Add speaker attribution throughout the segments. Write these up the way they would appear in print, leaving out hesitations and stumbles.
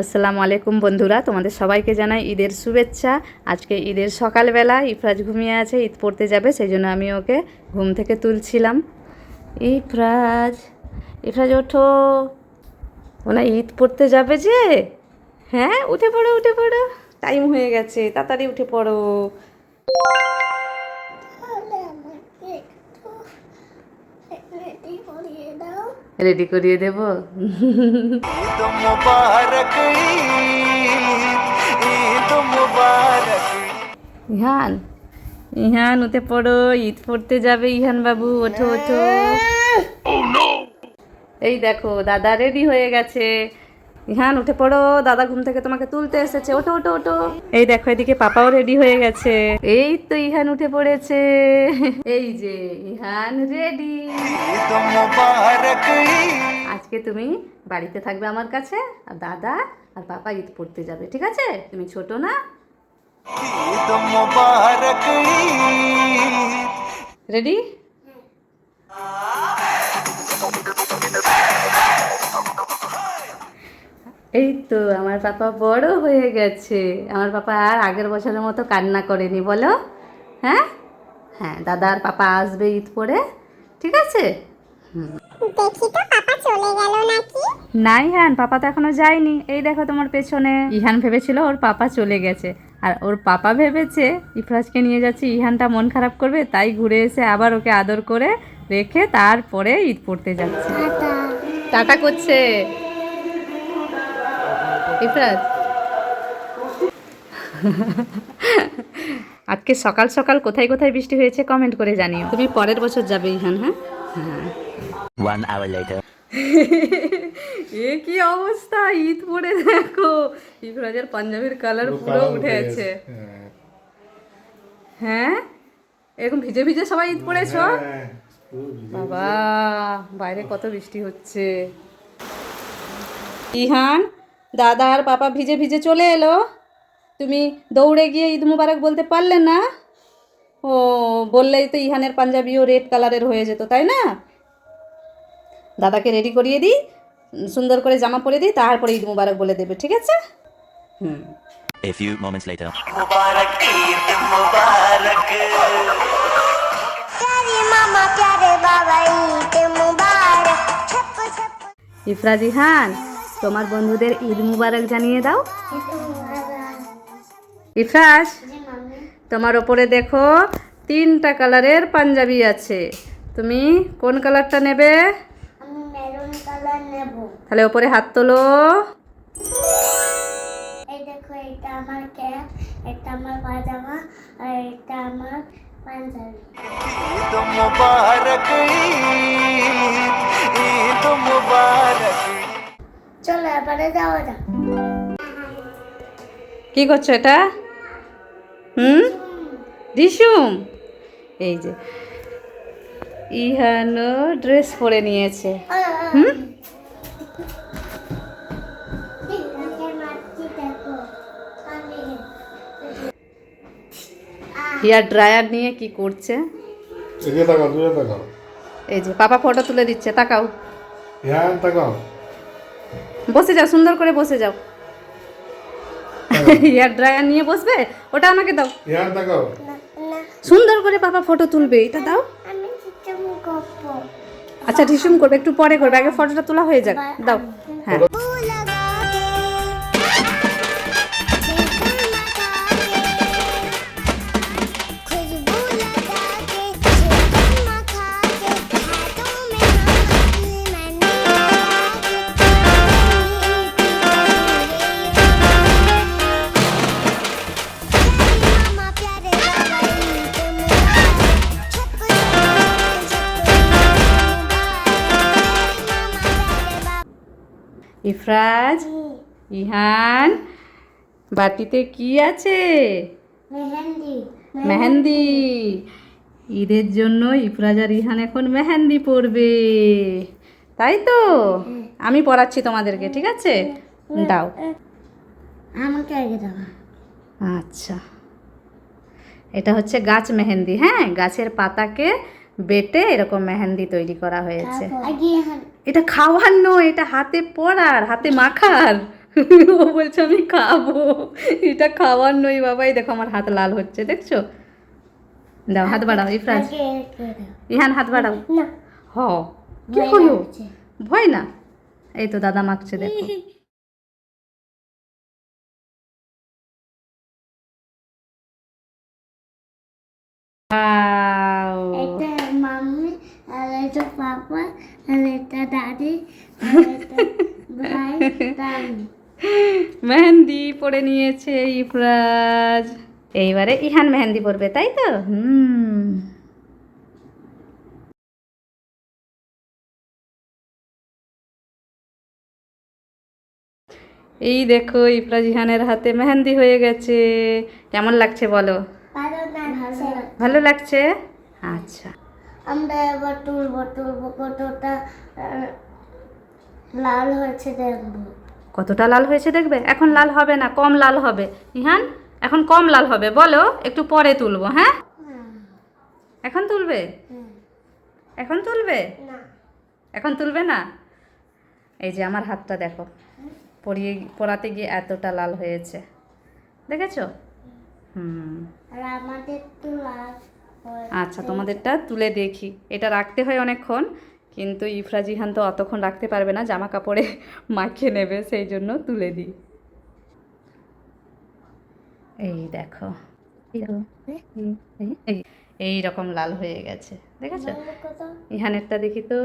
Speaker 1: আসসালামু আলাইকুম বন্ধুরা, তোমাদের সবাইকে জানাই ঈদের শুভেচ্ছা। আজকে ঈদের সকালবেলা ইফরাজ ঘুমিয়ে আছে, ঈদ পড়তে যাবে, সেই জন্য আমি ওকে ঘুম থেকে তুলছিলাম। ইফরাজ, ইফরাজ ওঠো, ওনা ঈদ পড়তে যাবে যে। হ্যাঁ, উঠে পড়ো উঠে পড়ো, টাইম হয়ে গেছে, তাড়াতাড়ি উঠে পড়ো। রেডি করিয়ে দেব। ইহান, ইহান উঠে পড়ো, ঈদ পড়তে যাবে। ইহান বাবু ওঠো ওঠো। এই দেখো দাদা রেডি হয়ে গেছে। ইহান উঠে পড়ো, দাদা ঘুম থেকে তোমাকে তুলতে এসেছে, ওঠো ওঠো ওঠো। এই দেখো এদিকে পাপাও রেডি হয়ে গেছে। এই তো ইহান উঠে পড়েছে। এই যে ইহান রেডি। আজকে তুমি বাড়িতে থাকবে আমার কাছে, আর দাদা আর পাপা ঈদ পড়তে যাবে, ঠিক আছে? তুমি ছোট না? রেডি? এই তো আমার পাপা বড় হয়ে গেছে। আমার পাপা আর আগের বছরের মতো কান্না করেনি, বলো। হ্যাঁ হ্যাঁ, দাদা আর পাপা আসবে ঈদ পরে, ঠিক আছে?
Speaker 2: দেখি তো পাপা চলে গেল নাকি?
Speaker 1: না ইহান, পাপা তো এখনো যায়নি। এই দেখো তোমার পেছনে। ইহান ভেবেছিল ওর পাপা চলে গেছে, আর ওর পাপা ভেবেছে ইফরাজকে নিয়ে যাচ্ছে, ইহানটা মন খারাপ করবে, তাই ঘুরে এসে আবার ওকে আদর করে রেখে তারপরে ঈদ পড়তে যাচ্ছে। টাটা করছে ইফরাজ। আজকে সকাল সকাল কোথায় কোথায় বৃষ্টি হয়েছে কমেন্ট করে জানিও। তুমি পরের বছর যাবে ইহান। হ্যাঁ হ্যাঁ।
Speaker 3: 1 hour later.
Speaker 1: এ কি অবস্থা, ঈদ পরে দেখো ইফরাজের পাঞ্জাবির কালার পুরো উঠে আছে। হ্যাঁ, এরকম ভিজে ভিজে সবাই ঈদ পড়েছো? বাবা, বাইরে কত বৃষ্টি হচ্ছে। ইহান, দাদা আর পাপা ভিজে ভিজে চলে এলো, তুমি দৌড়ে গিয়ে ঈদ মুবারক বলতে পারলে না? ও, বললেই তো ইহানের পাঞ্জাবিও রেড কালারের হয়ে যেত, তাই না? দাদাকে রেডি করিয়ে দিই, সুন্দর করে জামা পরে দিই, তারপরে ঈদ মুবারক বলে দেবে, ঠিক আছে? হুম।
Speaker 3: A few moments later.
Speaker 2: मुबारक ईद मुबारक प्यारे मामा प्यारे बाबा ईद मुबारक छप छप।
Speaker 1: ইফরাজ, ইহান, তোমার বন্ধুদের ঈদ মুবারক জানিয়ে দাও। ইফরাজ, তোমার ওপরে দেখো 3টা কালারের পাঞ্জাবি আছে, তুমি কোন কালারটা নেবে?
Speaker 2: আমি মেরুন কালার নেব।
Speaker 1: তাহলে ওপরে হাত তোলো।
Speaker 2: এই দেখো, এটা আমার ক্যাপ, এটা আমার পাজামা, আর এটা আমার পাঞ্জাবি। চলো এবারে যাওয়া যাক।
Speaker 1: কি করছো এটা? রিসুম, এই যে ইহানো ড্রেস পরে নিয়েছে। হেয়ার ড্রায়ার নিয়ে কি করছে?
Speaker 4: এদিকে তাকাও, দূরে তাকাও।
Speaker 1: এই যে পাপা ফটো তুলে দিচ্ছে, তাকাও।
Speaker 4: হ্যাঁ, তাকাও।
Speaker 1: বসে যাও, সুন্দর করে বসে যাও। হেয়ার ড্রায়ার নিয়ে বসবে, ওটা আমাকে দাও।
Speaker 4: হ্যাঁ, তাকাও।
Speaker 1: সুন্দর করে পাপা ফটো তুলবে, এটা দাও।
Speaker 2: আমি চিকেন করব।
Speaker 1: আচ্ছা, ঢিসুম করবে, একটু পরে করবে, আগে ফটোটা তোলা হয়ে যাক, দাও। হ্যাঁ, ইফরাজ, ইহান, বাটিতে কি আছে?
Speaker 2: মেহেন্দি।
Speaker 1: মেহেন্দি। ঈদের জন্য ইফরাজ আর ইহান এখন মেহেন্দি পরবে, তাই তো? আমি পড়াচ্ছি তোমাদেরকে, ঠিক আছে? দাও।
Speaker 2: আমাকে আগে দাও।
Speaker 1: আচ্ছা, এটা হচ্ছে গাছ মেহেন্দি। হ্যাঁ, গাছের পাতাকে বেটে এরকম মেহেন্দি তৈরি করা হয়েছে।
Speaker 2: আগে
Speaker 1: এটা খাওয়ার নয়, এটা হাতে পরার, হাতে মাখার। ও বলছে আমি খাবো, এটা খাওয়ার নই বাবা। এই দেখো আমার হাত লাল হচ্ছে, দেখছো? দাও হাত বাড়াও ইফরাজ,
Speaker 2: আগে করে দাও।
Speaker 1: ইহান হাত বাড়াও।
Speaker 2: না
Speaker 1: হ কি
Speaker 2: ভয়
Speaker 1: হলো?
Speaker 2: লাগছে।
Speaker 1: ভয় না? এই তো দাদা মাখছে, দেখো। Wow!
Speaker 2: এটা মাম্মি আর এটা পাপা আর এটা দাদি আর এটা ভাই দাদি।
Speaker 1: মেহেন্দি পরে নিয়েছে ইফরাজ। এইবারে ইহান মেহেন্দি পরবে, তাই তো? এই দেখো ইফরাজ ইহানের হাতে মেহেন্দি হয়ে গেছে। কেমন লাগছে বলো?
Speaker 2: ভালো লাগছে।
Speaker 1: ভালো লাগছে? আচ্ছা,
Speaker 2: আমরা এবার তুলবো কতটা লাল হয়েছে দেখবো।
Speaker 1: কতটা লাল হয়েছে দেখবে? এখন লাল হবে না, কম লাল হবে ইহান, এখন কম লাল হবে। বলো একটু পরে তুলবো, হ্যাঁ? এখন তুলবে? এখন তুলবে?
Speaker 2: না
Speaker 1: এখন তুলবে না? এই যে আমার হাতটা দেখো, পরাতে গিয়ে এতটা লাল হয়েছে, দেখেছো?
Speaker 2: আর আমাদের তো লাল হয়েছে।
Speaker 1: আচ্ছা, তোমাদেরটা তুলে দেখি। এটা রাখতে হয় অনেকক্ষণ, কিন্তু ইফরাজ ইহান তো অতক্ষণ রাখতে পারবে না, জামা কাপড়ে মাখিয়ে নেবে, সেই জন্য তুলে দিই। এই দেখো, এই রকম লাল হয়ে গেছে, দেখেছো?
Speaker 2: কত
Speaker 1: ইহানেরটা দেখি তো,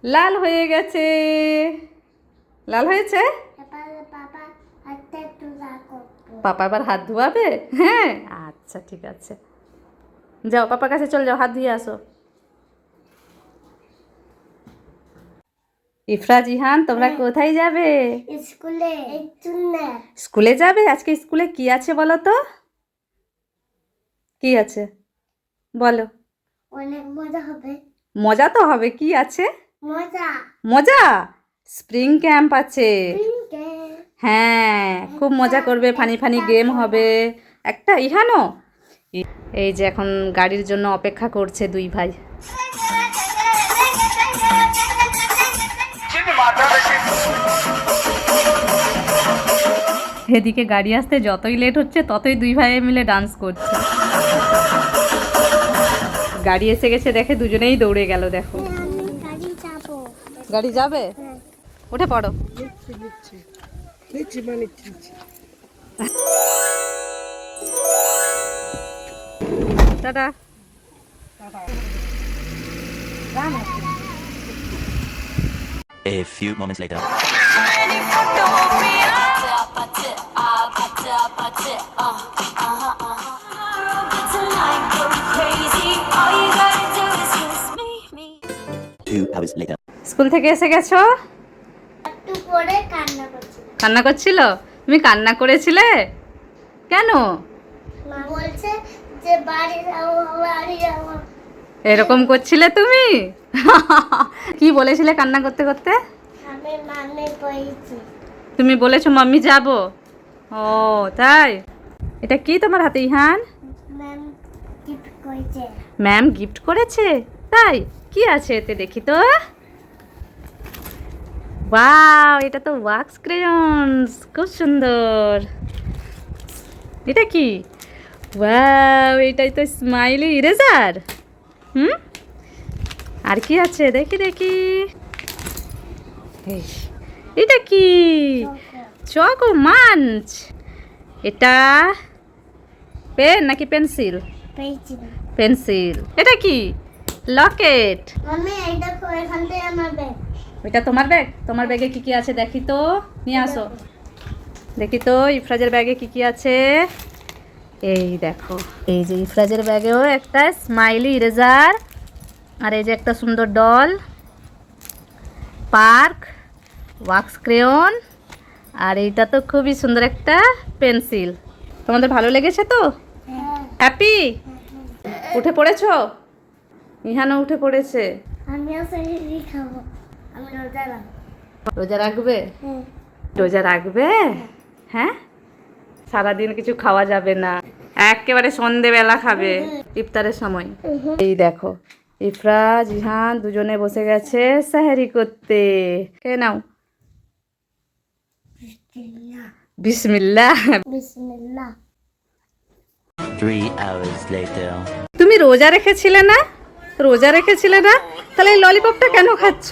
Speaker 1: লাল হয়ে গেছে। লাল হয়েছে?
Speaker 2: এবার বাবা হাতটা একটু রাখো।
Speaker 1: পাপা এবার হাত ধোয়াবে? হ্যাঁ, আচ্ছা ঠিক আছে, যাও পাপার কাছে চলে যাও, হাত ধুয়ে আসো। ইফরাজ ইহান তোমরা কোথায় যাবে?
Speaker 2: স্কুলে একটু না
Speaker 1: স্কুলে যাবে? আজকে স্কুলে কি আছে বলো তো? কি আছে বলো?
Speaker 2: অনেক মজা হবে।
Speaker 1: মজা তো হবে, কি আছে?
Speaker 2: মজা
Speaker 1: মজা? স্প্রিং ক্যাম্প আছে।
Speaker 2: পিঙ্কে
Speaker 1: হ্যাঁ, খুব মজা করবে, ফানি ফানি গেম হবে একটা। ইহানো এই যে এখন গাড়ির জন্য অপেক্ষা করছে দুই ভাই। এদিকে গাড়ি আসতে যতই লেট হচ্ছে ততই দুই ভাই মিলে ডান্স করছে। গাড়ি এসে গেছে দেখে দুজনেই দৌড়ে গেল, দেখো।
Speaker 2: আমি গাড়ি যাবো।
Speaker 1: গাড়ি যাবে? উঠে পড়ো। Tata.
Speaker 3: A few moments later. Two hours later.
Speaker 1: School থেকে এসে গেছো?
Speaker 2: একটু পরে কান্না করছি।
Speaker 1: কান্না করছিল? তুমি কান্না করেছিলে কেন?
Speaker 2: মা বলছে যে বাড়ি যাবো বাড়ি যাবো।
Speaker 1: এরকম করছিলে তুমি? কি বলেছিলে কান্না করতে করতে?
Speaker 2: আমি মানে বলছি
Speaker 1: তুমি বলেছো মাম্মি যাব? ও তাই? এটা কি তোমার হাতে ইহান?
Speaker 2: ম্যাম গিফট করেছে।
Speaker 1: ম্যাম গিফট করেছে? তাই? কি আছে এতে দেখি তো। ওয়াও, এটা তো ওয়াক্স ক্রেয়নস, খুব সুন্দর। এটা কি? ওয়াও, এটাই তো স্মাইলি ইরেজার। আর কি আছে দেখি দেখি। এই, এটা কি? Choco Munch. এটা পেন নাকি পেন্সিল?
Speaker 2: পেয়েছি না।
Speaker 1: পেন্সিল। এটা কি? লকেট।
Speaker 2: মাম্মি এই দেখো এখান থেকে আমার ব্যাগ।
Speaker 1: এটা তোমার ব্যাগ? তোমার ব্যাগে কি কি আছে দেখি তো, নিয়ে আসো। দেখি তো ইফরাজের ব্যাগে কি কি আছে। এই দেখো, এই যে ইফরাজের ব্যাগেও একটা স্মাইলি ইরেজার, আর এই যে একটা সুন্দর ডল, পার্ক, ওয়াক্স ক্রেয়ন, আর এইটা তো খুবই সুন্দর একটা পেন্সিল। তোমাদের ভালো লেগেছে তো? হ্যাপি? উঠে পড়েছো? ইহানও উঠে পড়েছে।
Speaker 2: আমিও সেই খাবো। আমি রোজা রাখবো।
Speaker 1: রোজা রাখবে?
Speaker 2: হ্যাঁ।
Speaker 1: রোজা রাখবে? হ্যাঁ, সারাদিন কিছু খাওয়া যাবে না, একেবারে সন্ধেবেলা খাবে ইফতারের সময়। এই দেখো ইফরাজ ইহান দুজনে বসে গেছে সাহারি করতে। কে নাও বিসমিল্লাহ।
Speaker 2: বিসমিল্লাহ।
Speaker 3: 3 hours later.
Speaker 1: তুমি রোজা রেখেছিলে না? রোজা রেখেছিলে না? তাহলে এই ললিপপটা কেন খাচ্ছ?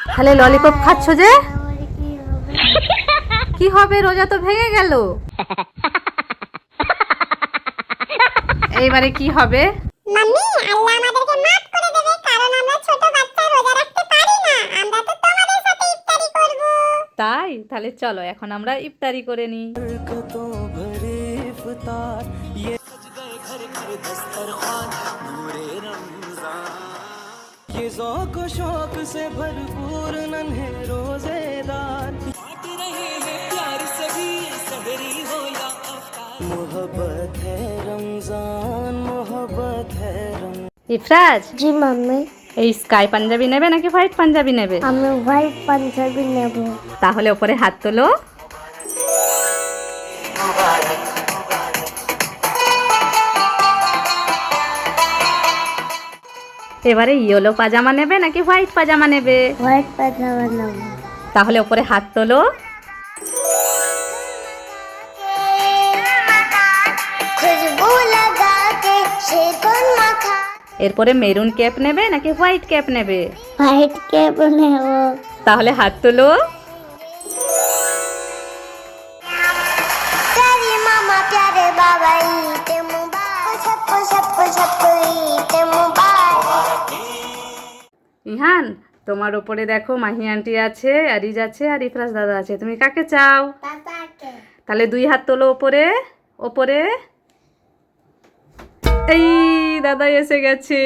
Speaker 1: তাহলে ললিপপ খাচ্ছ যে?
Speaker 2: তাহলে কি হবে?
Speaker 1: কি হবে? রোজা তো ভেঙে গেল। এইবারে কি হবে?
Speaker 2: মাম্মি, আল্লাহ আমাদেরকে মাফ করে দেবে, কারণ আমরা ছোট বাচ্চা, রোজা রাখতে পারি না। আমরা তো তোমাদের সাথে ইফতারি করব।
Speaker 1: তাই? তাহলে চলো এখন আমরা ইফতারি করে নিই।
Speaker 5: ये ज़ौक़ शौक़ से भरपूर नन्हे रोज़ेदार बांट रहे हैं प्यार सभी सहरी हो या अफ्तार मोहब्बत है रमज़ान मोहब्बत है
Speaker 1: ইফরাজ,
Speaker 2: জি মাম্মি,
Speaker 1: এই স্কাই পাঞ্জাবি নেবে নাকি হোয়াইট পাঞ্জাবি নেবে?
Speaker 2: আমি হোয়াইট পাঞ্জাবি নেব।
Speaker 1: তাহলে ওপরে হাত তোলো। এবারে ইয়েলো পাজামা নেবে নাকি হোয়াইট পাজামা নেবে?
Speaker 2: হোয়াইট পাজামা নেব।
Speaker 1: তাহলে ওপরে হাত তোলো।
Speaker 2: খুশবু লাগাতে সেকন মাখা।
Speaker 1: এরপরে মেরুন ক্যাপ নেবে নাকি হোয়াইট ক্যাপ নেবে?
Speaker 2: হোয়াইট ক্যাপ নেব।
Speaker 1: তাহলে হাত তোলো।
Speaker 2: प्यारे मामा प्यारे बाबा ईद मुबारक, सबको सबको सबको ईद मुबारक।
Speaker 1: ইহান, তোমার ওপরে দেখো মাহি আন্টি আছে, আরিজ আছে আর ইফরাজ দাদা আছে। তুমি কাকে চাও?
Speaker 2: পাপাকে।
Speaker 1: তাহলে দুই হাত তোলো ওপরে। ওপরে। এই দাদা এসে গেছে।